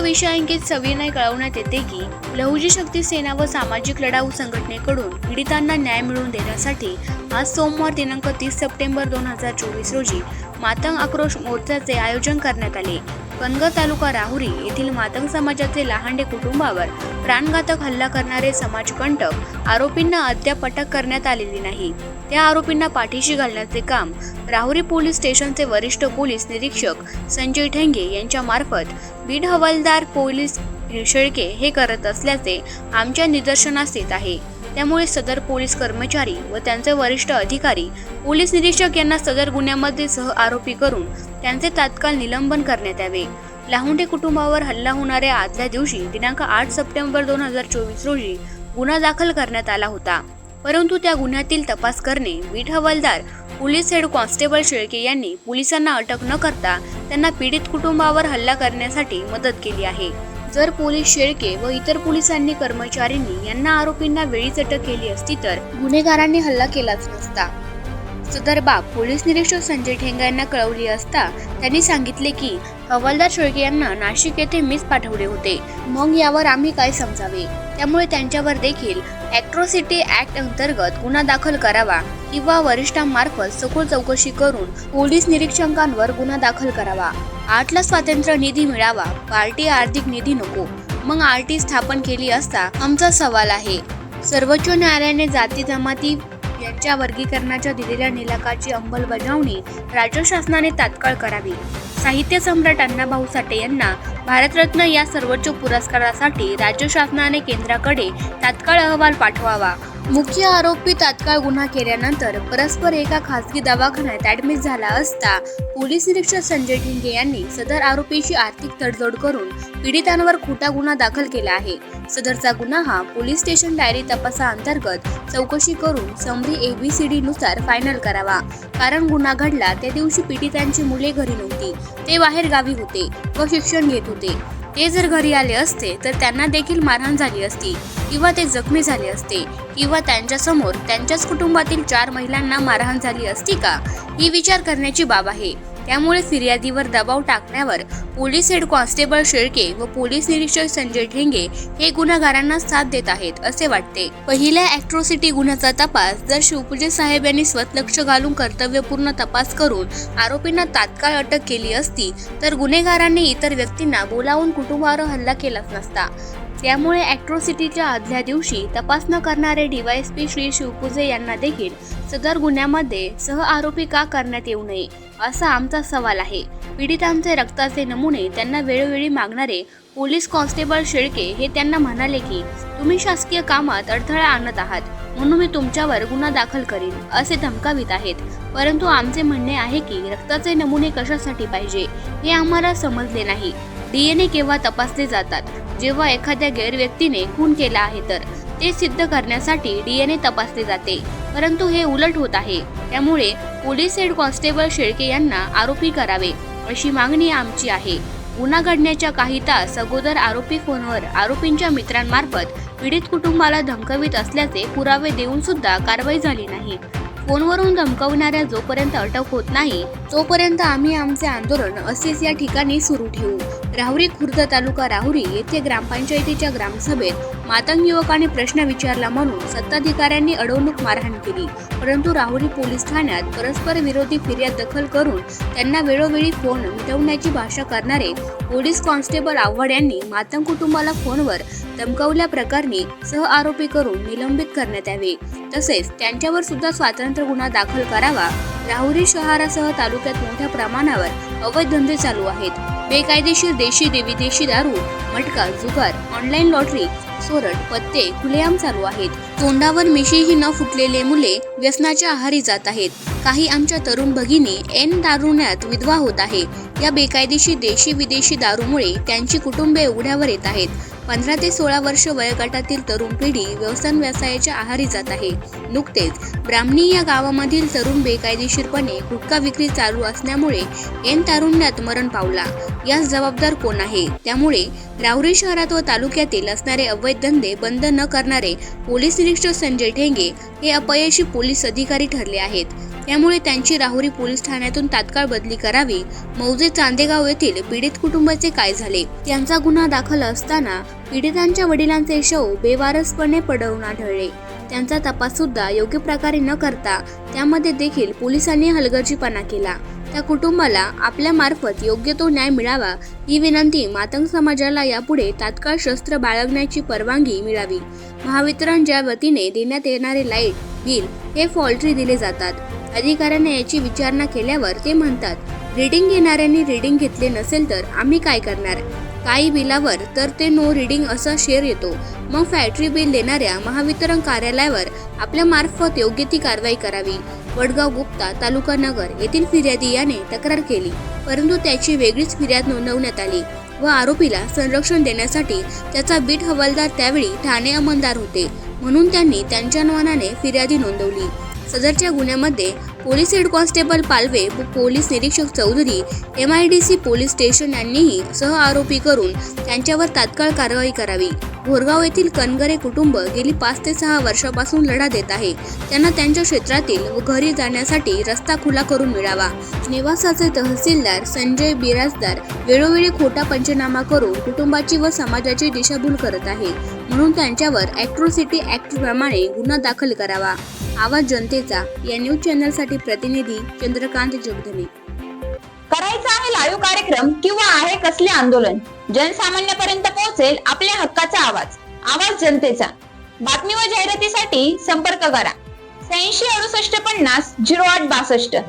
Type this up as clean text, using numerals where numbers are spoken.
विषयांकित सविनय कळवण्यात येते की लहुजी शक्ती सेना व सामाजिक लढाऊ संघटनेकडून पीडितांना न्याय मिळवून देण्यासाठी आज सोमवार दिनांक 30 सप्टेंबर 2024 रोजी मातंग आक्रोश मोर्चाचे आयोजन करण्यात आले. कणगत तालुका राहुरी येथील मातंग समाजाचे लहांडे कुटुंबावर प्राणघातक हल्ला करणारे समाजकंटक आरोपींना अद्याप अटक करण्यात आलेली नाही. त्या आरोपींना पाठीशी घालण्याचे काम राहुरी पोलीस स्टेशनचे वरिष्ठ पोलीस निरीक्षक संजय ठेंगे यांच्या मार्फत बीड हवालदार पोलीस शेळके हे करत असल्याचे आमच्या निदर्शनास येत आहे. त्यामुळे सदर पोलीस कर्मचारी व त्यांचे वरिष्ठ अधिकारी पोलीस निरीक्षक यांना सदर गुन्ह्यामध्ये सह आरोपी करून त्यांचे तात्काळ निलंबन करण्यात यावे. लाहुंडे कुटुंबावर हल्ला होणाऱ्या आदल्या दिवशी दिनांक 8 सप्टेंबर 2024 रोजी गुन्हा दाखल करण्यात आला होता. परंतु त्या गुन्ह्यातील तपास करणे बीड हवालदार पोलीस हेड कॉन्स्टेबल शेळके यांनी पोलिसांना अटक न करता त्यांना पीडित कुटुंबावर हल्ला करण्यासाठी मदत केली आहे. जर पोलीस शेळके व इतर पोलिसांनी कर्मचाऱ्यांनी यांना आरोपींना वेळीच अटक केली असती तर गुन्हेगारांनी हल्ला केलाच नसता. सदर बाब पोलीस निरीक्षक संजय ठेंगे यांना कळवली असता त्यांनी सांगितले की हवालदार शेळके यांना नाशिक येथे मीच पाठवले होते. मग यावर आम्ही काय समजावे. त्यामुळे त्यांच्यावर देखील ॲट्रॉसिटी ॲक्ट अंतर्गत गुन्हा दाखल करावा किंवा वरिष्ठांमार्फत सखोल चौकशी करून पोलीस निरीक्षकांवर गुन्हा दाखल करावा. 8ला स्वातंत्र्य निधी मिळावा, पार्टी आर्थिक निधी नको. मग आरटी स्थापन केली असता आमचा सवाल आहे. सर्वोच्च न्यायालयाने जाती जमाती यांच्या वर्गीकरणाच्या दिलेल्या निकालाची अंमलबजावणी राज्य शासनाने तात्काळ करावी. साहित्य सम्राट अण्णाभाऊ साठे यांना भारतरत्न या सर्वोच्च पुरस्कारासाठी राज्य शासनाने केंद्राकडे तात्काळ अहवाल पाठवावा. मुख्य आरोपी तात्काळ गुन्हा केल्यानंतर परस्पर एका खासगी दवाखान्यात ऍडमिट झाला असता पोलीस निरीक्षक संजय ठेंगे यांनी सदर आरोपीची आर्थिक तडजोड करून पीडितांवर खोटा गुन्हा दाखल केला आहे. सदरचा गुन्हा हा पोलीस स्टेशन डायरी तपासाअंतर्गत चौकशी करून समरी ABCD नुसार फायनल करावा. कारण गुन्हा घडला त्या दिवशी पीडितांची मुले घरी नव्हती, ते बाहेर गावी होते व शिक्षण घेत होते. ते जर घरी आले असते तर त्यांना देखील मारहाण झाली असती किंवा ते जखमी झाले असते किंवा त्यांच्यासमोर त्यांच्याच कुटुंबातील 4 महिलांना मारहाण झाली असती का, ही विचार करण्याची बाब आहे. त्यामुळे फिर्यादीवर दबाव टाकण्यावर पोलीस हेड कॉन्स्टेबल शेळके व पोलीस निरीक्षक संजय ठेंगे हे गुन्हेगारांना साथ देत आहेत असे वाटते. पहिल्या ॲट्रॉसिटी गुन्ह्याचा तपास जर शिवपूजे साहेब यांनी स्वतःलक्ष घालून कर्तव्यपूर्ण तपास करून आरोपींना तात्काळ अटक केली असती तर गुन्हेगारांनी इतर व्यक्तींना बोलावून कुटुंबावर हल्ला केलाच नसता. त्यामुळे ॲट्रॉसिटीच्या आदल्या दिवशी तपास न करणारे DYSP श्री शिवपूजे यांना देखील सदर गुन्ह्यामध्ये सह आरोपी का करण्यात येऊ नये असा आमचा सवाल आहे. पीडितांचे रक्ताचे नमुने त्यांना वेळोवेळी मागणारे पोलीस कॉन्स्टेबल शेळके हे त्यांना म्हणाले की तुम्ही शासकीय कामात अडथळा आणत आहात म्हणून मी तुमच्यावर गुन्हा दाखल करीन असे धमकावित आहेत. परंतु आमचे म्हणणे आहे की रक्ताचे नमुने कशासाठी पाहिजे हे आम्हाला समजले नाही. DNA केव्हा तपासले जातात? जेव्हा एखाद्या गैरव्यक्तीने खून केला आहे तर ते सिद्ध करण्यासाठी DNA तपासले जाते. परंतु हे उलट होत आहे. त्यामुळे पोलीस हेड कॉन्स्टेबल शेळके यांना आरोपी करावे अशी मागणी आमची आहे. गुन्हा घडण्याच्या काही तास अगोदर आरोपी फोनवर आरोपींच्या मित्रांमार्फत पीडित कुटुंबाला धमकावित असल्याचे पुरावे देऊन सुद्धा कारवाई झाली नाही. फोनवरून धमकावणाऱ्या जोपर्यंत अटक होत नाही तोपर्यंत आम्ही आमचे आंदोलन असेच या ठिकाणी सुरू ठेवू. राहुरी खुर्द तालुका राहुरी येथे ग्रामपंचायतीच्या ग्रामसभेत मातंग युवकांनी प्रश्न विचारला म्हणून सत्ताधिकाऱ्यांनी अडवणूक मारहाण केली. परंतु राहुरी पोलीस ठाण्यात परस्पर विरोधी फिर्याद दखल करून त्यांना वेळोवेळी फोन मिटवण्याची भाषा करणारे पोलीस कॉन्स्टेबल आव्हाड यांनी मातंग कुटुंबाला फोनवर धमकावल्या प्रकरणी सह आरोपी करून निलंबित करण्यात यावे. तसेच त्यांच्यावर सुद्धा स्वातंत्र्य गुन्हा दाखल करावा. राहुरी शहरासह तालुक्यात मोठ्या प्रमाणावर अवैध धंदे चालू आहेत. बेकायदेशीर देशी विदेशी दारू, मटका, जुगार, ऑनलाईन लॉटरी, सोरट, पत्ते खुलेआम चालू आहेत. तोंडावर मिशीही न फुटलेले मुले व्यसनाच्या आहारी जात आहेत. काही आमच्या तरुण भगिनी ऐन तारुण्यात विधवा होत आहे. या बेकायदेशीर देशी विदेशी दारूमुळे त्यांची कुटुंबे उघड्यावर येत आहेत. 15 ते 16 वर्ष वयोगटातील तरुण पिढी व्यसनाच्या आहारी जात आहे. नुकतेच ब्राह्मणी या गावामधील तरुण बेकायदेशीरपणे गुटखा विक्री चालू असल्यामुळे ऐन तारुण्यात मरण पावला. यास जबाबदार कोण आहे? त्यामुळे राहुरी शहरात व तालुक्यातील असणारे अवैध धंदे बंद न करणारे पोलीस निरीक्षक संजय ठेंगे हे अपयशी पोलीस अधिकारी ठरले आहेत. त्यामुळे त्यांची राहुरी पोलीस ठाण्यातून तात्काळ बदली करावी. मौजे चांदेगाव येथील पीडित कुटुंबाचे काय झाले? त्यांचा गुन्हा दाखल असताना पीडितांच्या वडिलांचे शव बेवारसपणे पडून आढळले. त्यांचा तपास सुद्धा योग्य प्रकारे न करता त्यामध्ये देखील पोलिसांनी हलगर्जीपणा केला. त्या कुटुंबाला आपल्या मार्फत योग्य तो न्याय मिळावा ही विनंती मातंग समाजाला यापुढे तात्काळ शस्त्र बाळगण्याची परवानगी मिळावी. महावितरणच्या वतीने देण्यात येणारे लाईट बिल हे फॉल्टी दिले जातात. अधिकाऱ्यांनी याची विचारणा केल्यावर ते म्हणतात, रीडिंग घेणाऱ्यांनी रीडिंग घेतले नसेल तर आम्ही काय करणार? काही बिलावर तर ते नो रीडिंग असा शेर येतो. मग फॅक्टरी बिल देणाऱ्या महावितरण कार्यालयावर आपल्या मार्फत योग्य ती कारवाई करावी. वडगाव गुप्ता तालुका नगर येथील फिर्यादी याने तक्रार केली, परंतु त्याची वेगळीच फिर्याद नोंदवण्यात आली व आरोपीला संरक्षण देण्यासाठी त्याचा बीट हवालदार त्यावेळी ठाणे अंमलदार होते, म्हणून त्यांनी त्यांच्या नावाने फिर्यादी नोंदवली. सदरच्या गुन्ह्यामध्ये पोलीस हेड कॉन्स्टेबल पालवे व पोलीस निरीक्षक चौधरी MIDC पोलीस स्टेशन यांनीही सह आरोपी करून त्यांच्यावर तात्काळ कारवाई करावी. घोरगाव येथील कनगरे कुटुंब गेली 5 ते 6 वर्षापासून लढा देत आहे. त्यांना त्यांच्या क्षेत्रातील व घरी जाण्यासाठी रस्ता खुला करून मिळावा. निवासाचे तहसीलदार संजय बिराजदार वेळोवेळी खोटा पंचनामा करून कुटुंबाची व समाजाची दिशाभूल करत आहे, म्हणून त्यांच्यावर ॲट्रॉसिटी ॲक्ट प्रमाणे गुन्हा दाखल करावा. आवाज जनतेचा या न्यूज चॅनलसाठी प्रतिनिधी चंद्रकांत जगधने. करायचा आहे लाईव्ह कार्यक्रम किंवा आहे कसले आंदोलन, जनसामान्यापर्यंत पोहोचेल आपल्या हक्काचा आवाज. आवाज जनतेचा. बातमी व जाहिरातीसाठी संपर्क करा 86 68 50 08 62.